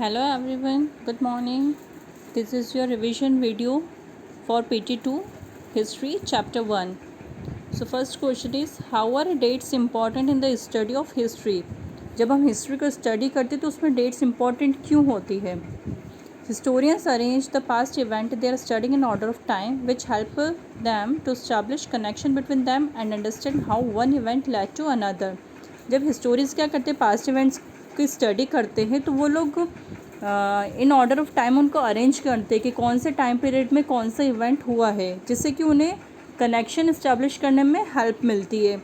Hello everyone, good morning. This is your revision video for PT2 History Chapter 1. So first question is, how are dates important in the study of history? जब हम history को study करते तो उसमें dates important क्यों होती है? Historians arrange the past event they are studying in order of time, which help them to establish connection between them and understand how one event led to another. जब historians क्या करते हैं, past events की study करते हैं तो वो लोग इन ऑर्डर ऑफ टाइम उनको अरेंज करते हैं कि कौन से टाइम पीरियड में कौन सा इवेंट हुआ है, जिससे कि उन्हें कनेक्शन इस्टेब्लिश करने में हेल्प मिलती है.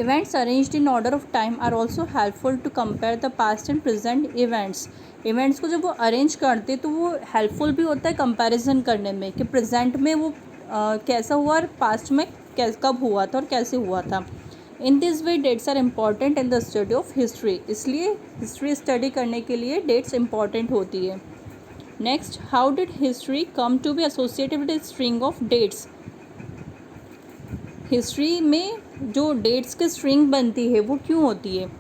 Events arranged in order of time are also helpful to compare the past and present events. Events को जब वो अरेंज करते तो वो हेल्पफुल भी होता है कंपैरिजन करने में कि प्रेजेंट में वो कैसा हुआ और पास्ट में कब हुआ था और कैसे हुआ था. In this way dates are important in the study of history. इसलिए हिस्ट्री स्टडी करने के लिए डेट्स इम्पॉर्टेंट होती है. Next, how did history come to be associated with string of dates? History में जो डेट्स की स्ट्रिंग बनती है वो क्यों होती है?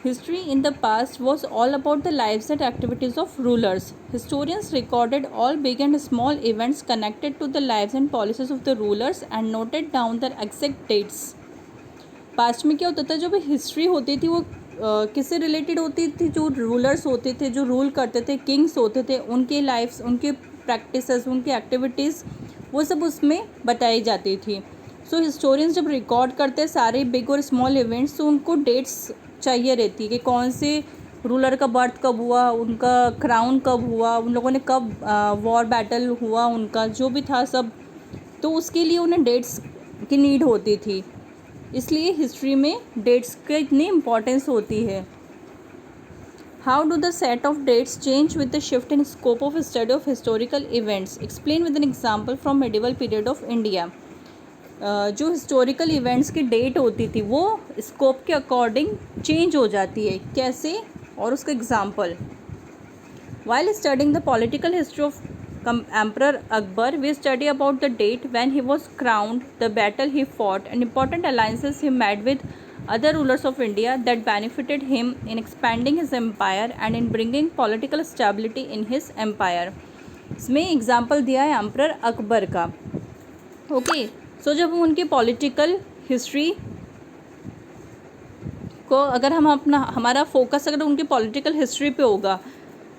History in the past was all about the lives and activities of rulers. Historians recorded all big and small events connected to the lives and policies of the rulers and noted down the exact dates. Past में क्या होता था, जो भी history होती थी वो किससे रिलेटेड होती थी? जो रूलर्स होते थे, जो रूल करते थे, किंग्स होते थे, उनके लाइफ्स, उनके प्रैक्टिसेस, उनकी एक्टिविटीज़, वो सब उसमें बताई जाती थी. सो हिस्टोरियंस जब रिकॉर्ड करते हैं सारे बिग और स्मॉल इवेंट्स, तो उनको डेट्स चाहिए रहती है कि कौन से रूलर का बर्थ कब हुआ, उनका क्राउन कब हुआ, उन लोगों ने कब वॉर बैटल हुआ, उनका जो भी था सब, तो उसके लिए उन्हें डेट्स की नीड होती थी. इसलिए हिस्ट्री में डेट्स की इतनी इम्पोर्टेंस होती है. How do the set of dates change with the shift in scope of study of historical events? Explain with an example from medieval period of India. जो हिस्टोरिकल इवेंट्स की date होती थी वो scope के according change हो जाती है. कैसे, और उसका example. While studying the political history of emperor Akbar, we study about the date when he was crowned, the battle he fought and important alliances he made with other rulers of India that benefited him in expanding his empire and in bringing political stability in his empire. इसमें example दिया है emperor Akbar का. Okay, सो जब हम उनकी political history को अगर हम हमारा फोकस अगर उनकी पॉलिटिकल हिस्ट्री पे होगा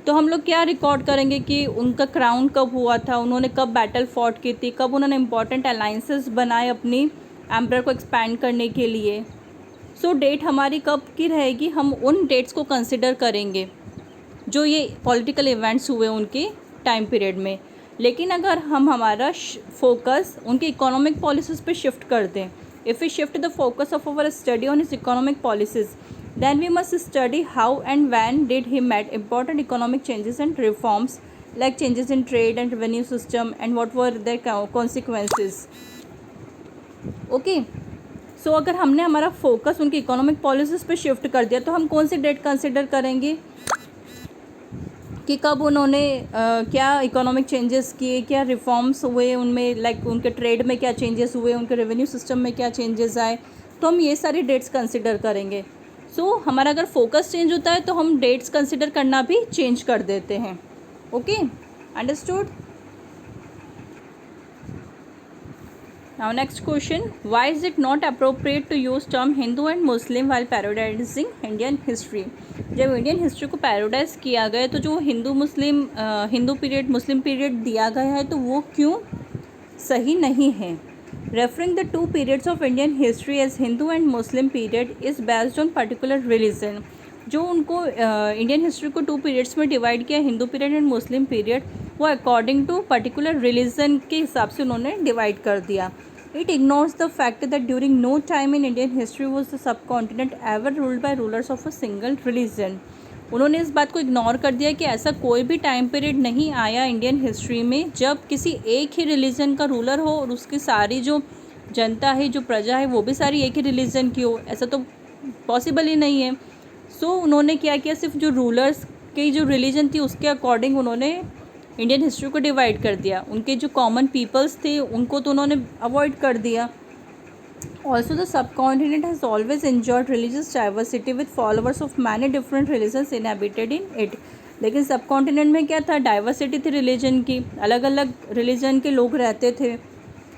तो हम लोग क्या रिकॉर्ड करेंगे कि उनका क्राउन कब हुआ था, उन्होंने कब बैटल फॉट की थी, कब उन्होंने इंपॉर्टेंट अलाइंसेस बनाए अपनी एम्परर को एक्सपैंड करने के लिए. सो डेट हमारी कब की रहेगी? हम उन डेट्स को कंसिडर करेंगे जो ये पॉलिटिकल इवेंट्स हुए उनके टाइम पीरियड में. लेकिन अगर हम हमारा फोकस उनके इकोनॉमिक पॉलिसीज़ पे शिफ्ट कर दें, if we shift the focus of our study on his economic policies, then we must study how and when did he made important economic changes and reforms like changes in trade and revenue system and what were their consequences. Okay, so अगर हमने हमारा focus उनकी economic policies पे shift कर दिया तो हम कौन सी डेट कंसिडर करेंगे कि कब उन्होंने क्या इकोनॉमिक चेंजेस किए, क्या रिफॉर्म्स हुए उनमें, लाइक उनके ट्रेड में क्या चेंजेस हुए, उनके रेवेन्यू सिस्टम में क्या चेंजेस आए, तो हम ये सारी डेट्स कंसिडर करेंगे. सो हमारा अगर फोकस चेंज होता है तो हम डेट्स कंसिडर करना भी चेंज कर देते हैं. Okay, understood. Now next question, why is it not appropriate to use term Hindu and Muslim while periodising Indian history? जब इंडियन हिस्ट्री को पैरोडाइज किया गया तो जो हिंदू पीरियड, मुस्लिम पीरियड दिया गया है तो वो क्यों सही नहीं है? Referring the two periods of Indian history as Hindu and Muslim period is based on particular religion. जो उनको इंडियन हिस्ट्री को टू पीरियड्स में डिवाइड किया, Hindu period and Muslim period, वो अकॉर्डिंग टू पर्टिकुलर रिलीजन के हिसाब से उन्होंने डिवाइड कर दिया. It ignores the fact that during no time in Indian history was the subcontinent ever ruled by rulers of a single religion. उन्होंने इस बात को इग्नोर कर दिया कि ऐसा कोई भी टाइम पीरियड नहीं आया इंडियन हिस्ट्री में जब किसी एक ही रिलीजन का रूलर हो और उसकी सारी जो जनता है, जो प्रजा है, वो भी सारी एक ही रिलीजन की हो. ऐसा तो पॉसिबल ही नहीं है. सो उन्होंने क्या किया, सिर्फ जो रूलर्स की जो रिलीजन थी उसके अकॉर्डिंग उन्होंने इंडियन हिस्ट्री को डिवाइड कर दिया. उनके जो कॉमन पीपल्स थे उनको तो उन्होंने अवॉइड कर दिया. Also, the subcontinent has always enjoyed religious diversity with followers of many different religions inhabited in it. लेकिन सब कॉन्टिनेंट में क्या था, डाइवर्सिटी थी रिलीजन की, अलग अलग रिलीजन के लोग रहते थे.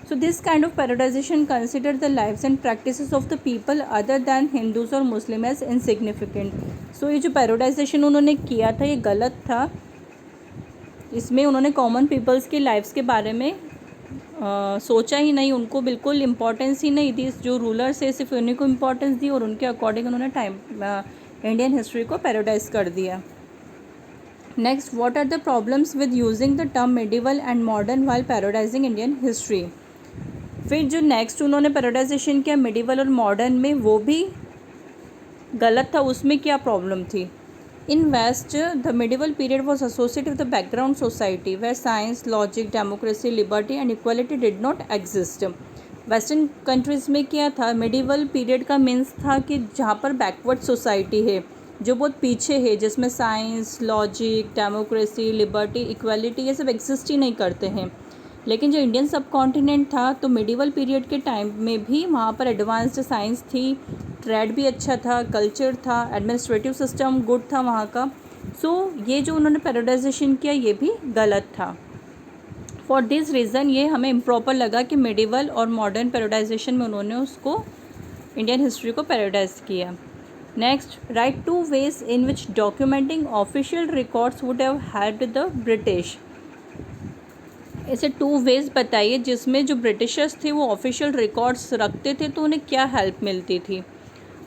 So this kind of periodisation consider the lives and practices of the people other than Hindus और मुस्लिम एज इनसिग्निफिकेंट. सो ये जो पैराडाइजेशन उन्होंने किया था ये गलत था. इसमें उन्होंने कॉमन पीपल्स की लाइफ्स के बारे में सोचा ही नहीं, उनको बिल्कुल इम्पोर्टेंस ही नहीं दी. जो रूलर्स है सिर्फ उन्हीं को इम्पोर्टेंस दी और उनके अकॉर्डिंग उन्होंने इंडियन हिस्ट्री को पैराडाइज कर दिया. Next, what are the problems with using the term medieval and modern while periodising Indian history. फिर जो नेक्स्ट उन्होंने पैराडाइजेशन किया मेडिवल और मॉडर्न में, वो भी गलत था. उसमें क्या प्रॉब्लम थी? In West, the medieval period was associated with the background society where science, logic, democracy, liberty and equality did not exist. Western countries में क्या था, मेडिवल पीरियड का मीन्स था कि जहाँ पर बैकवर्ड सोसाइटी है, जो बहुत पीछे है, जिसमें science, logic, democracy, liberty, equality ये सब एग्जिस्ट ही नहीं करते हैं. लेकिन जो इंडियन सब कॉन्टिनेंट था तो मेडिवल पीरियड के टाइम में भी वहाँ पर एडवांस्ड साइंस थी, ट्रेड भी अच्छा था, कल्चर था, एडमिनिस्ट्रेटिव सिस्टम गुड था वहाँ का. सो ये जो उन्होंने पैराडाइजेशन किया ये भी गलत था. फॉर दिस रीज़न ये हमें इम्प्रॉपर लगा कि मेडिवल और मॉडर्न पैराडाइजेशन में उन्होंने उसको इंडियन हिस्ट्री को पैराडाइज किया. Next, right 2 ways in which documenting official records would have helped the British. ऐसे 2 ways बताइए जिसमें जो ब्रिटिशर्स थे वो ऑफिशियल रिकॉर्ड्स रखते थे तो उन्हें क्या हेल्प मिलती थी.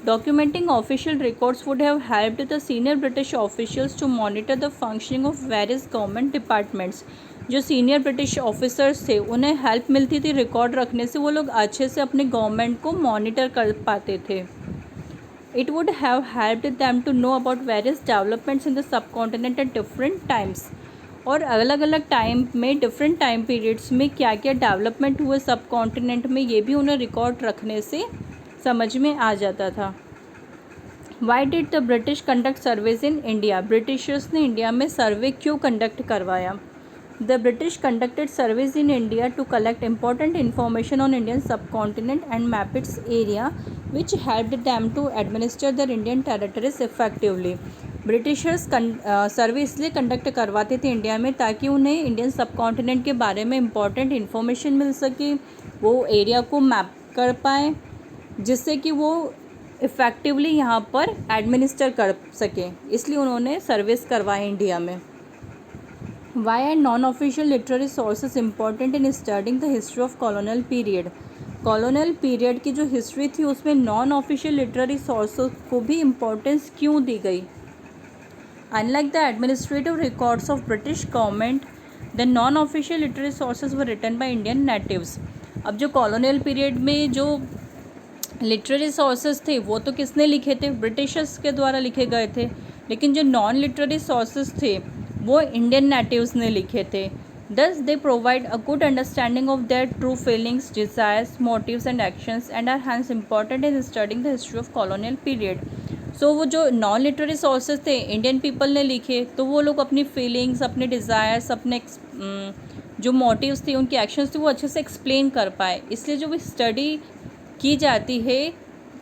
Documenting official records would have helped the senior British officials to monitor the functioning of various government departments. जो सीनियर ब्रिटिश ऑफिसर्स थे उन्हें हेल्प मिलती थी रिकॉर्ड रखने से, वो लोग अच्छे से अपने गवर्नमेंट को मॉनिटर कर पाते थे. It would have helped them to know about various developments in the subcontinent at different times. और अलग अलग टाइम में डिफरेंट टाइम पीरियड्स में क्या क्या डेवलपमेंट हुए सब कॉन्टिनेंट में, ये भी उन्हें रिकॉर्ड रखने से समझ में आ जाता था. Why did the British conduct surveys in India. Britishers ने इंडिया में सर्वे क्यों कंडक्ट करवाया. The British conducted surveys in India to collect important information on Indian subcontinent and map its area which helped them to administer the Indian territories effectively. Britishers survey इसलिए conduct करवाते थे India में ताकि उन्हें Indian सब continent के बारे में इम्पॉर्टेंट इन्फॉर्मेशन मिल सके, वो एरिया को मैप कर पाएँ जिससे कि वो इफ़ेक्टिवली यहाँ पर एडमिनिस्टर कर सकें. इसलिए उन्होंने सर्विस करवाए इंडिया में. Why are non official literary sources important in studying the history of colonial period. Colonial period की जो हिस्ट्री थी उसमें नॉन ऑफिशियल लिटरेरी सोर्सेज को भी इम्पोर्टेंस क्यों दी गई. Unlike the administrative records of British government, the non-official literary sources were written by Indian natives. अब जो कॉलोनियल पीरियड में जो लिटरेरी सोर्सेज थे वो तो किसने लिखे थे, ब्रिटिशर्स के द्वारा लिखे गए थे. लेकिन जो नॉन लिटरेरी सोर्सेज थे वो इंडियन नेटिव्स ने लिखे थे. Thus they provide a good understanding of their true feelings, desires, motives and actions and are hence important in studying the history of colonial period. सो वो जो नॉन लिटरेरी सोर्सेज थे Indian people ने लिखे तो वो लोग अपनी फीलिंग्स, अपने डिज़ायर्स, अपने जो मोटिव्स थे, उनके एक्शंस थे वो अच्छे से एक्सप्लेन कर पाए. इसलिए जो भी स्टडी की जाती है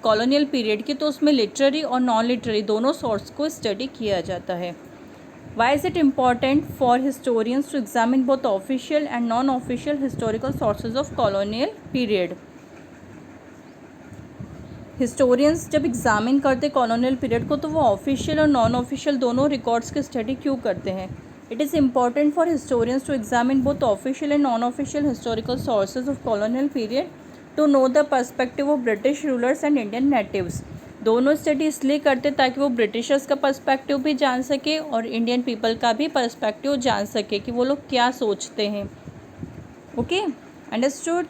कॉलोनियल पीरियड की तो उसमें लिटरेरी और नॉन लिटरेरी दोनों सोर्स को स्टडी किया जाता है. Why is it important for historians to examine both official and non official historical sources of colonial period. Historians जब एग्ज़ामिन करते कॉलोनियल पीरियड को तो वो ऑफिशियल और नॉन ऑफिशियल दोनों रिकॉर्ड्स की स्टडी क्यों करते हैं. It is important for historians to examine both official and non official historical sources of colonial period to know the perspective of British rulers and Indian natives. दोनों study इसलिए करते ताकि वो ब्रिटिशर्स का पर्सपेक्टिव भी जान सके और इंडियन पीपल का भी पर्सपेक्टिव जान सके कि वो लोग क्या सोचते हैं. Okay, understood.